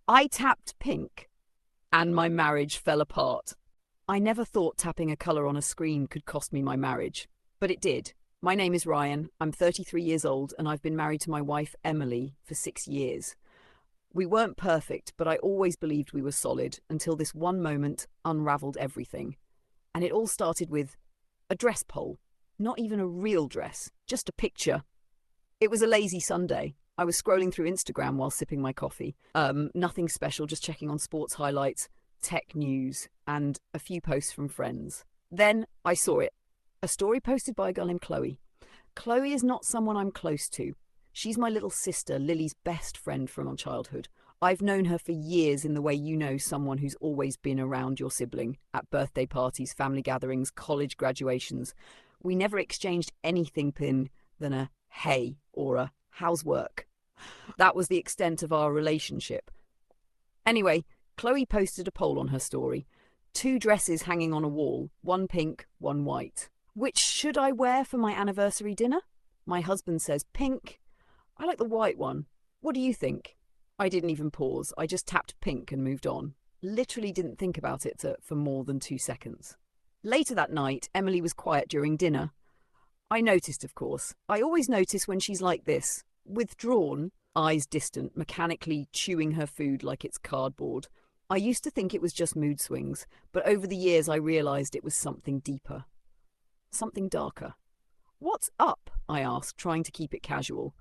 I tapped pink, and my marriage fell apart. I never thought tapping a colour on a screen could cost me my marriage, but it did. My name is Ryan, I'm 33 years old, and I've been married to my wife, Emily, for 6 years. We weren't perfect, but I always believed we were solid until this one moment unravelled everything. And it all started with a dress poll. Not even a real dress, just a picture. It was a lazy Sunday. I was scrolling through Instagram while sipping my coffee. Nothing special, just checking on sports highlights, tech news, and a few posts from friends. Then I saw it. A story posted by a girl named Chloe. Chloe is not someone I'm close to. She's my little sister, Lily's best friend from our childhood. I've known her for years in the way you know someone who's always been around your sibling, at birthday parties, family gatherings, college graduations. We never exchanged anything than a hey or a how's work. That was the extent of our relationship. Anyway, Chloe posted a poll on her story. 2 dresses hanging on a wall, one pink, one white. Which should I wear for my anniversary dinner? My husband says pink. I like the white one. What do you think? I didn't even pause. I just tapped pink and moved on. Literally didn't think about it for more than 2 seconds. Later that night, Emily was quiet during dinner. I noticed, of course. I always notice when she's like this, withdrawn, eyes distant, mechanically chewing her food like it's cardboard. I used to think it was just mood swings, but over the years I realised it was something deeper. Something darker. What's up? I asked, trying to keep it casual.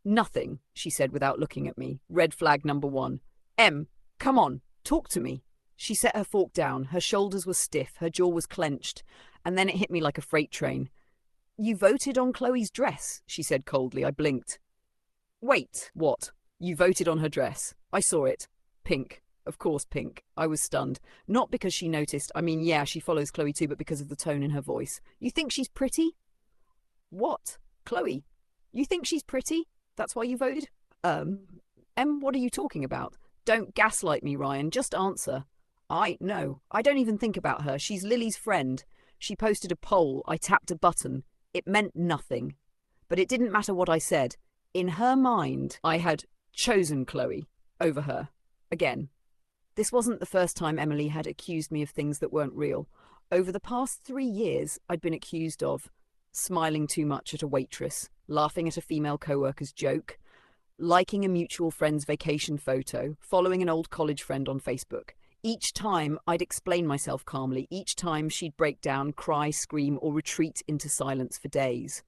Nothing, she said without looking at me. Red flag number 1. Em, come on, talk to me. She set her fork down. Her shoulders were stiff, her jaw was clenched, and then it hit me like a freight train. You voted on Chloe's dress, she said coldly. I blinked. Wait, what? You voted on her dress. I saw it. Pink. Of course, pink. I was stunned. Not because she noticed. I mean, yeah, she follows Chloe too, but because of the tone in her voice. You think she's pretty? What? Chloe? You think she's pretty? That's why you voted? What are you talking about? Don't gaslight me, Ryan. Just answer. No. I don't even think about her. She's Lily's friend. She posted a poll. I tapped a button. It meant nothing. But it didn't matter what I said. In her mind, I had chosen Chloe over her. Again. This wasn't the first time Emily had accused me of things that weren't real. Over the past 3 years, I'd been accused of smiling too much at a waitress, laughing at a female co-worker's joke, liking a mutual friend's vacation photo, following an old college friend on Facebook. Each time, I'd explain myself calmly. Each time, she'd break down, cry, scream, or retreat into silence for days.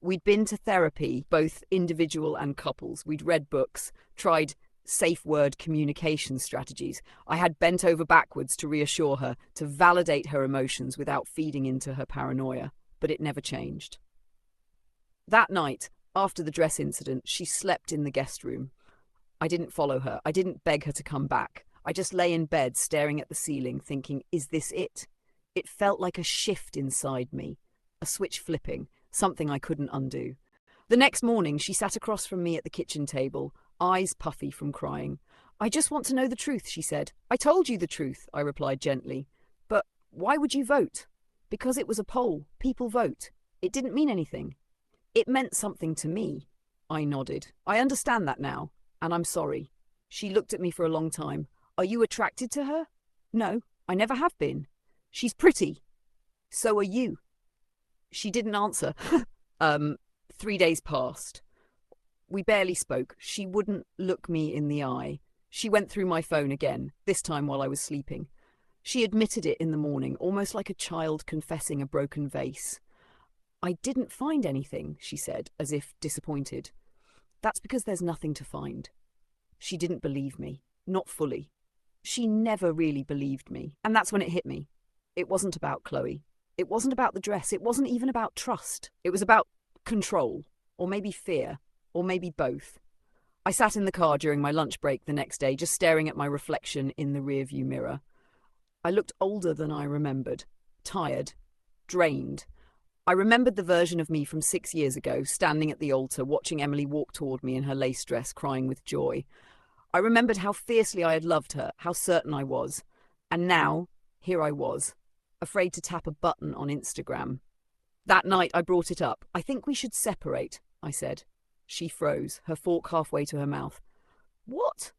We'd been to therapy, both individual and couples. We'd read books, tried safe word communication strategies. I had bent over backwards to reassure her, to validate her emotions without feeding into her paranoia, but it never changed. That night, after the dress incident, she slept in the guest room. I didn't follow her. I didn't beg her to come back. I just lay in bed, staring at the ceiling, thinking, is this it? It felt like a shift inside me, a switch flipping, something I couldn't undo. The next morning, she sat across from me at the kitchen table, eyes puffy from crying. I just want to know the truth, she said. I told you the truth, I replied gently. But why would you vote? Because it was a poll. People vote. It didn't mean anything. It meant something to me. I nodded. I understand that now, and I'm sorry. She looked at me for a long time. Are you attracted to her? No, I never have been. She's pretty. So are you. She didn't answer. 3 days passed. We barely spoke. She wouldn't look me in the eye. She went through my phone again, this time while I was sleeping. She admitted it in the morning, almost like a child confessing a broken vase. I didn't find anything, she said, as if disappointed. That's because there's nothing to find. She didn't believe me. Not fully. She never really believed me. And that's when it hit me. It wasn't about Chloe. It wasn't about the dress. It wasn't even about trust. It was about control, or maybe fear, or maybe both. I sat in the car during my lunch break the next day, just staring at my reflection in the rearview mirror. I looked older than I remembered, tired, drained. I remembered the version of me from 6 years ago, standing at the altar, watching Emily walk toward me in her lace dress, crying with joy. I remembered how fiercely I had loved her, how certain I was. And now, here I was, afraid to tap a button on Instagram. That night I brought it up. I think we should separate, I said. She froze, her fork halfway to her mouth. What?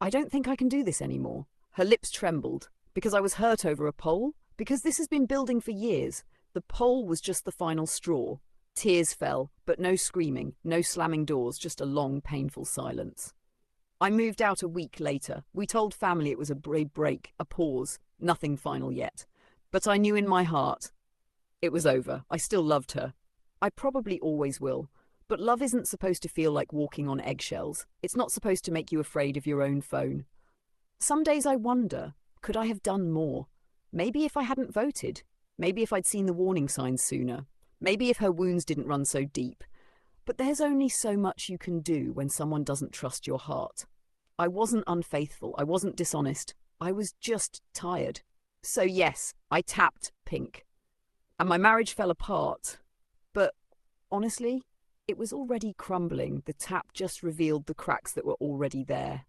I don't think I can do this anymore. Her lips trembled. Because I was hurt over a pole? Because this has been building for years. The pole was just the final straw. Tears fell, but no screaming, no slamming doors, just a long, painful silence. I moved out a week later. We told family it was a break, a pause, nothing final yet. But I knew in my heart it was over. I still loved her. I probably always will. But love isn't supposed to feel like walking on eggshells. It's not supposed to make you afraid of your own phone. Some days I wonder, could I have done more? Maybe if I hadn't voted. Maybe if I'd seen the warning signs sooner. Maybe if her wounds didn't run so deep. But there's only so much you can do when someone doesn't trust your heart. I wasn't unfaithful. I wasn't dishonest. I was just tired. So yes, I tapped pink. And my marriage fell apart. But honestly, it was already crumbling. The tap just revealed the cracks that were already there.